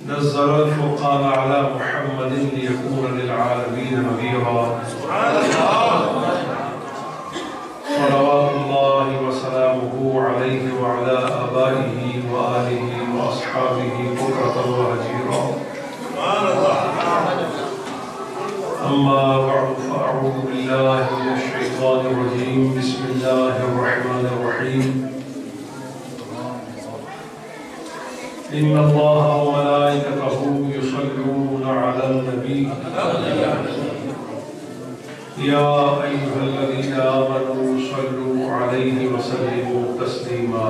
نزل الفرقان على محمد ليكون للعالمين نذيرا. صلوات الله وسلامه عليه وعلى آبائه وآله وأصحابه بكرة وهجيرا. أما بعد فأعوذ بالله من الشيطان الرجيم. بسم الله الرحمن الرحيم. إن الله وملائكته يصلون على النبي يا أيها الذين آمنوا صلوا عليه وسلموا تسليما.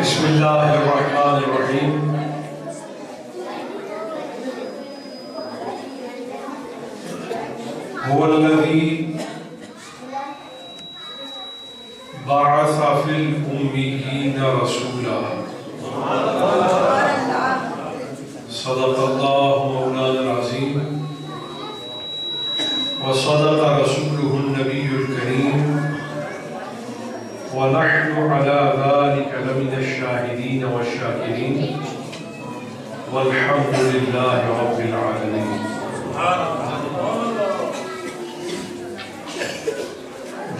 بسم الله الرحمن الرحيم. هو الذي بعث في الأميين رسولا. صدق الله مولانا العظيم وصدق رسوله النبي الكريم ونحن على ذلك لمن الشاهدين والشاكرين والحمد لله رب العالمين.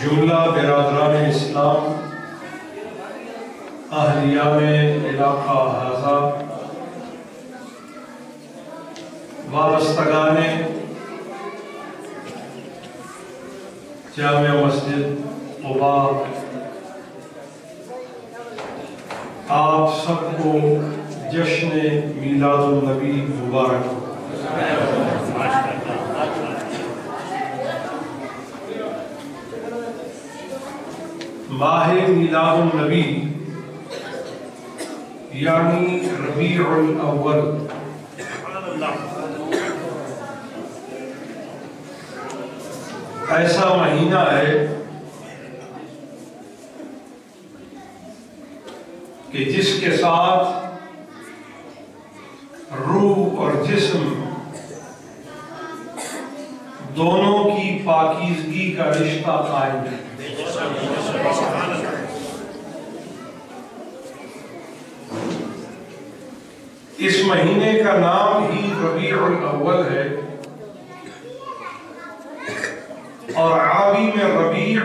جملہ برادران اسلام، اہلیان علاقہ حاضہ، وابستگان جامع مسجد قباء، آپ سب کو جشن میلاد النبی مبارک ہو۔ ماہ میلاد النبی یعنی ربیع الاول ایسا مہینہ ہے کہ جس کے ساتھ روح اور جسم دونوں کی پاکیزگی کا رشتہ قائم ہے۔ اس مہینے کا نام ہی ربیع الاول ہے اور عربی میں ربیع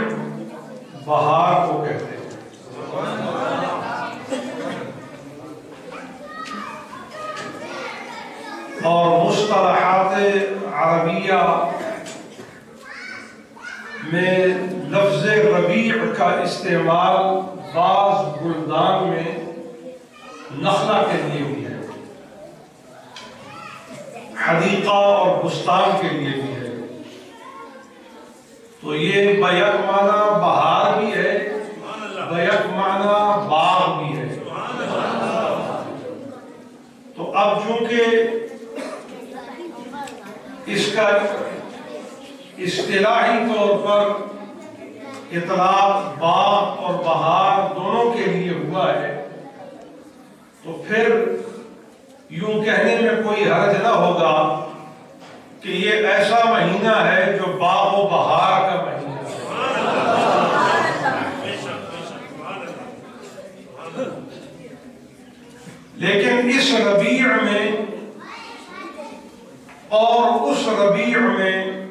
بہار کو کہتے ہیں۔ اور مصطلحات عربیہ میں لفظ ربیع کا استعمال بعض بلدان میں نخلا کے لیے بھی ہے، حدیقہ اور بستان کے لیے بھی ہے۔ تو یہ بیک معنی بہار بھی ہے، بیک معنی باغ بھی ہے۔ تو اب چونکہ اس کا اصطلاحی طور پر اطلاق باغ اور بہار دونوں کے لیے ہوا ہے، تو پھر یوں کہنے میں کوئی حرج نہ ہوگا کہ یہ ایسا مہینہ ہے جو باغ و بہار کا مہینہ ہے۔ لیکن اس ربیع میں اور اس ربیع میں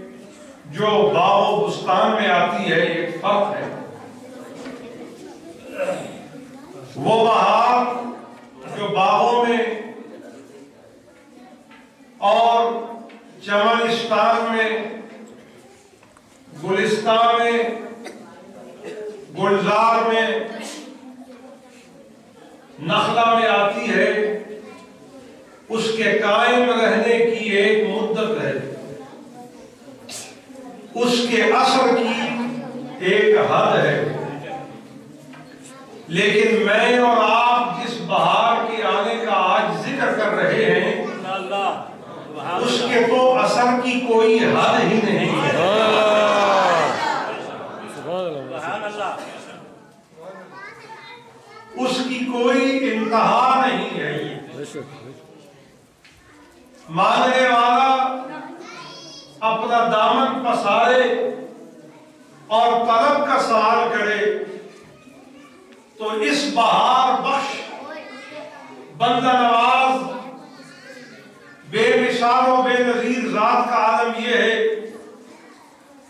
جو باغ و بستان میں آتی ہے ایک فرق ہے۔ وہ بہار جو باغوں میں اور چمنستان میں، گلستان میں، گلزار میں، نخلا میں آتی ہے، اس کے قائم رہنے کی ایک مدت ہے، اس کے اثر کی ایک حد ہے۔ لیکن میں اور آپ جس بہار کے آنے کا آج ذکر کر رہے ہیں اس کے تو اثر کی کوئی حد ہی نہیں ہے۔ اس کی کوئی انتہا نہیں ہے۔ ماننے والا اپنا دامن مسارے اور طلب کا سوال کرے تو اس بہار بخش بندہ نواز بے مثال و بے نظیر ذات کا عالم یہ ہے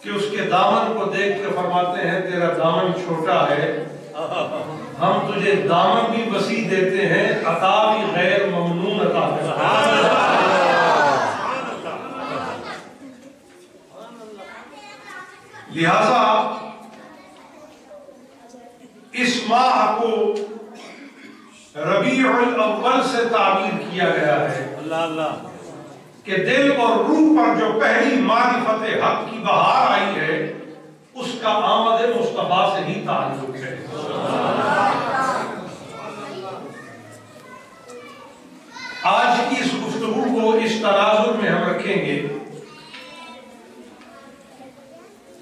کہ اس کے دامن کو دیکھ کے فرماتے ہیں تیرا دامن چھوٹا ہے، ہم تجھے دامن بھی وسیع دیتے ہیں، عطا بھی غیر ممنون عطا کرتے ہیں۔ لہذا اس ماہ کو ربیع الاول سے تعبیر کیا گیا ہے کہ دل اور روح پر جو پہلی معرفت حق کی بہار آئی ہے اس کا آمد مصطفیٰ سے ہی تعلق ہے۔ آج کی اس گفتگو کو اس تناظر میں ہم رکھیں گے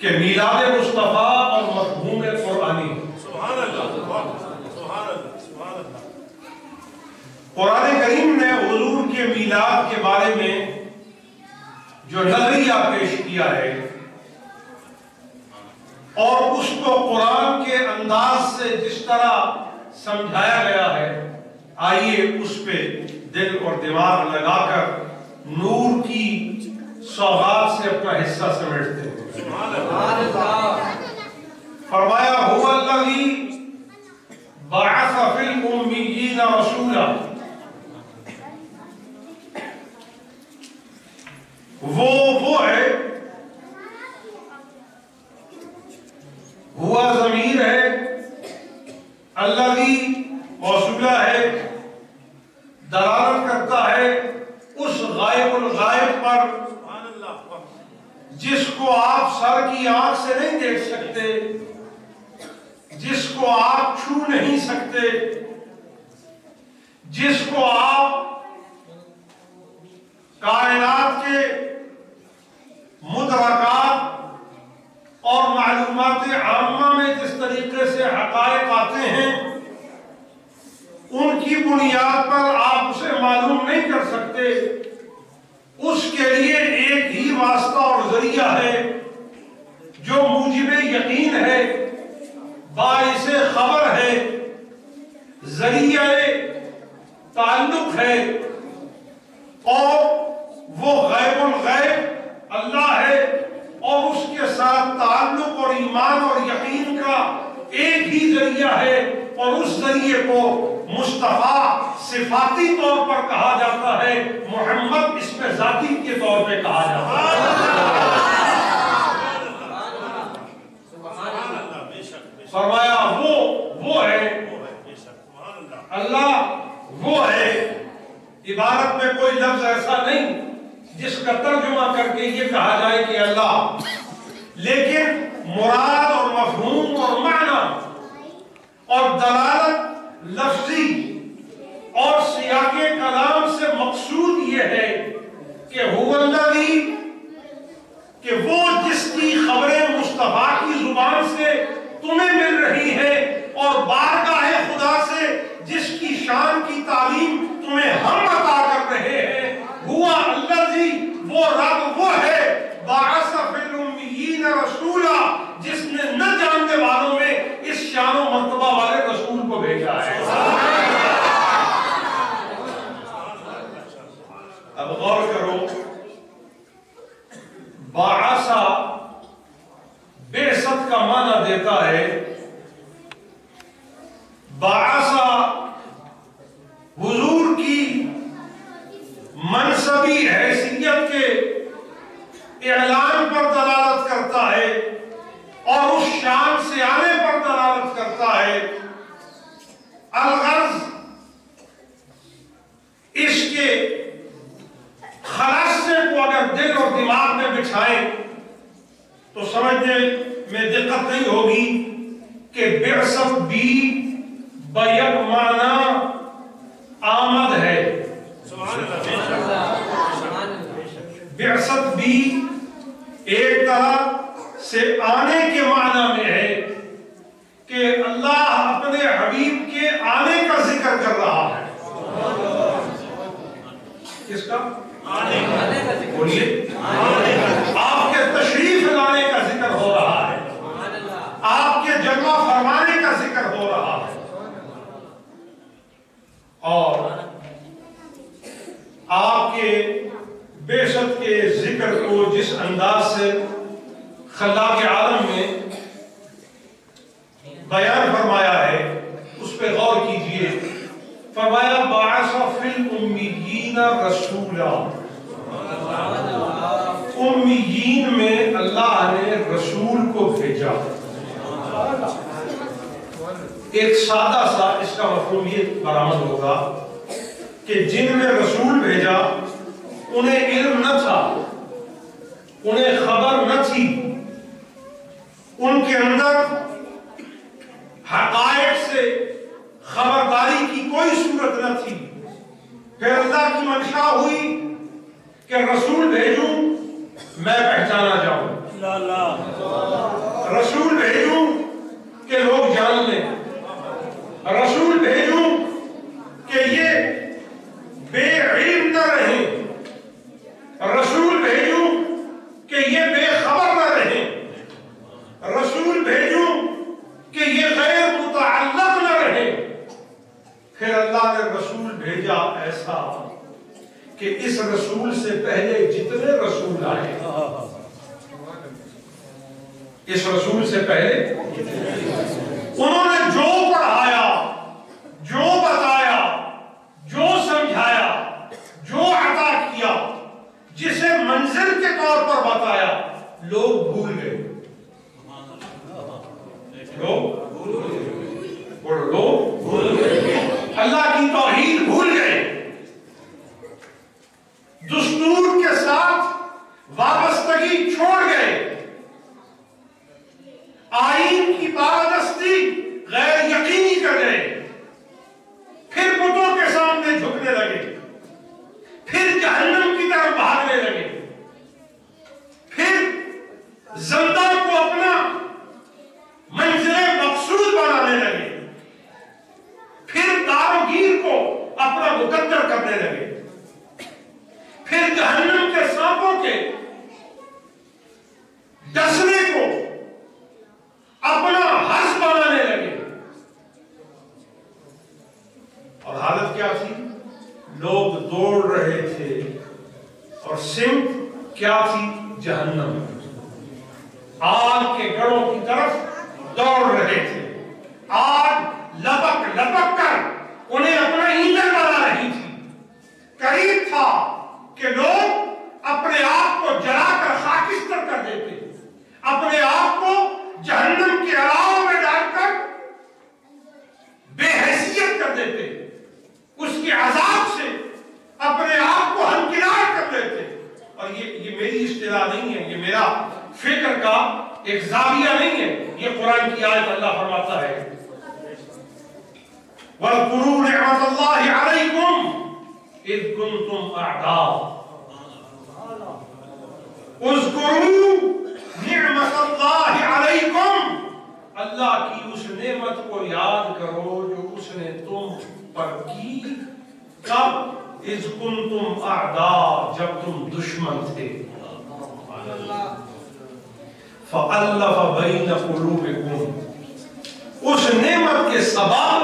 کہ میلاد مصطفیٰ اور مفہوم قرآنی۔ قرآن کریم نے حضور کے میلاد کے بارے میں جو نظریہ پیش کیا ہے اور اس کو قرآن کے انداز سے جس طرح سمجھایا گیا ہے، آئیے اس پہ دل اور دماغ لگا کر نور کی سوغات سے اپنا حصہ سمیٹتے ہیں۔ فرمایا هو الذی بعث فی الامیین رسولا، وہ ہے، ہوا ضمیر ہے، الذی موصولہ ہے، دلالت کرتا ہے اس غائب الغائب پر جس کو آپ سر کی آنکھ سے نہیں دیکھ سکتے، جس کو آپ چھو نہیں سکتے، جس کو آپ کائنات کے مدرکات اور معلومات عامہ میں جس طریقے سے حقائق آتے ہیں ان کی بنیاد پر آپ اسے معلوم نہیں کر سکتے، اس کے لیے ایک ہی واسطہ اور ذریعہ ہے جو موجب یقین ہے، باعث خبر ہے، ذریعہ تعلق ہے، اور وہ غیب الغیب اللہ ہے، اور اس کے ساتھ تعلق اور ایمان اور یقین کا ایک ہی ذریعہ ہے، اور اس ذریعے کو مصطفیٰ صفاتی طور پر کہا جاتا ہے، محمد اس میں ذاتی کے طور پہ کہا جاتا ہے۔ فرمایا وہ ہے اللہ، وہ ہے، عبارت میں کوئی لفظ ایسا نہیں جس کا ترجمہ کر کے یہ کہا جائے کہ اللہ، لیکن مراد اور مفہوم اور معنی اور دلالت لفظی اور سیاق کلام سے مقصود یہ ہے کہ هو الذی، کہ وہ جس کی خبریں مصطفیٰ کی زبان سے تمہیں مل رہی ہے اور بارگاہ خدا سے جس کی شان کی تعلیم تمہیں ہم عطا کر رہے ہیں، ہوا الذی، وہ رب وہ ہے، بعث فی الامیین رسولا، جس نے نہ جاننے والوں میں اس شان و مرتبہ والے رسول کو بھیجا ہے۔ اب غور کرو، بعث بعثت کا معنی دیتا ہے، بعث حضور کی منصبی حیثیت کے اعلان پر دلالت کرتا ہے اور اس شان سے آنے پر دلالت کرتا ہے۔ الغرض اس کے خلاصے کو اگر دل اور دماغ میں بچھائیں تو سمجھنے میں دقت نہیں ہوگی کہ بعثت بھی بیک معنی آمد ہے، بعثت بھی ایک طرح سے آنے کے معنی میں ہے کہ اللہ اپنے حبیب کے آنے کا ذکر کر رہا ہے۔ کس کا؟ آنے کا ذکر۔ بولیے، آپ کے تشریف سے خلاق عالم میں بیان فرمایا ہے، اس پہ غور کیجئے۔ فرمایا بعث فی الامیین رسولا، امیین میں اللہ نے رسول کو بھیجا۔ ایک سادہ سا اس کا مفہوم یہ برآمد ہوگا کہ جن میں رسول بھیجا انہیں علم نہ تھا، انہیں خبر نہ تھی، ان کے اندر حقائق سے خبرداری کی کوئی صورت نہ تھی۔ پھر اللہ کی منشا ہوئی کہ رسول بھیجوں میں پہچانا جاؤں، رسول بھیجوں کہ لوگ جان لیں، رسول بھیجوں کہ یہ بے علم نہ رہیں، رسول بھیجوں کہ یہ بے خبر نہ رہیں، رسول بھیجوں کہ یہ غیر متعلق نہ رہیں۔ پھر اللہ نے رسول بھیجا ایسا کہ اس رسول سے پہلے جتنے رسول آئے، اس رسول سے پہلے انہوں نے جو پڑھایا، جو بتایا، جو سمجھایا، جو عطا کیا، جسے منزل کے طور پر بتایا، لوگ بھول گئے، لوگ بھول گئے، اللہ کی توحید بھول گئے، دستور کے ساتھ وابستگی چھوڑ گئے، آئین کی بالادستی غیر یقینی کر گئے، پھر بتوں کے سامنے جھکنے لگے، پھر جہنم کی طرف بھاگنے لگے، پھر زندہ کو اپنا منزل مقصود بنانے لگے، پھر داروگیر کو اپنا مقدر کرنے لگے، پھر جہنم کے سانپوں کے ڈسنے کو اپنا حرص بنانے لگے۔ اور حالت کیا تھی؟ لوگ دوڑ رہے تھے اور سمت کیا تھی؟ جہنم، آگ کے گڑھوں کی طرف دوڑ رہے تھے، آگ لپک لپک کر انہیں اپنا ایندھن بنا رہی تھی۔ قریب تھا کہ لوگ اپنے آپ کو جلا کر خاکستر کر دیتے، اپنے آپ کو جہنم کے علاوہ میں ڈال کر بے حیثیت کر دیتے، اس کے عذاب سے اپنے آپ کو ہمکنار کر دیتے۔ اور یہ میری اصطلاح نہیں ہے، یہ میرا فکر کا ایک زاویہ نہیں ہے، یہ قرآن کی آیت اللہ فرماتا ہے وَاذْكُرُوا نِعْمَةَ اللَّهِ عَلَيْكُمْ إِذْ كُنْتُمْ أَعْدَاءً۔ اذْكُرُوا نِعْمَةَ اللَّهِ عَلَيْكُمْ، اللہ کی اس نعمت کو یاد کرو جو اس نے تم پر کی۔ کب؟ اذ کنتم اعداء، جب تم دشمن تھے۔ فَأَلَّفَ بَيْنَ قُلُوبِكُمْ، اس نعمت کے سبب،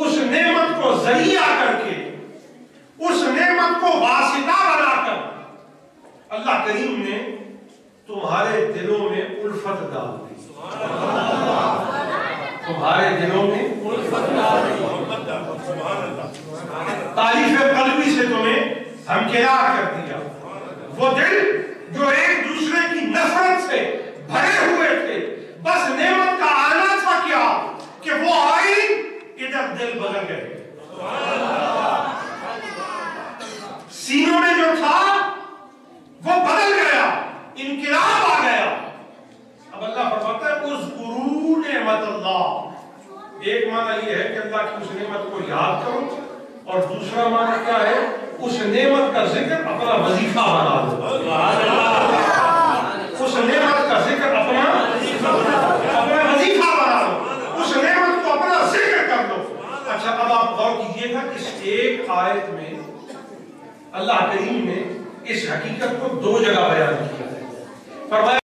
اس نعمت کو ذریعہ کر کے، اس نعمت کو واسطہ بنا کر اللہ کریم نے تمہارے دلوں میں الفت ڈال دی، تمہارے دلوں میں الفت ڈال دی، تعریف قلبی سے تمہیں ہمکنار کر دیا۔ وہ دل جو ایک دوسرے کی نفرت سے بھرے ہوئے تھے، بس نعمت کا آنا تھا کیا کہ وہ آئی، ادھر دل بدل گئے، سینوں میں جو تھا وہ بدل گیا، انقلاب آ گیا۔ اب اللہ فرماتا ہے اذکروا نعمت اللہ، ایک معنی یہ ہے کہ اللہ کی اس نعمت کو یاد کرو، اور دوسرا معنی کیا ہے؟ اس نعمت کا ذکر اپنا وظیفہ بنا دو، اس نعمت کا ذکر اپنا وظیفہ بنا دو، اس نعمت کو اپنا ذکر کر دو۔ اچھا، اب آپ غور کیجئے گا، اس ایک آیت میں اللہ کریم نے اس حقیقت کو دو جگہ بیان کیا ہے۔ فرمایا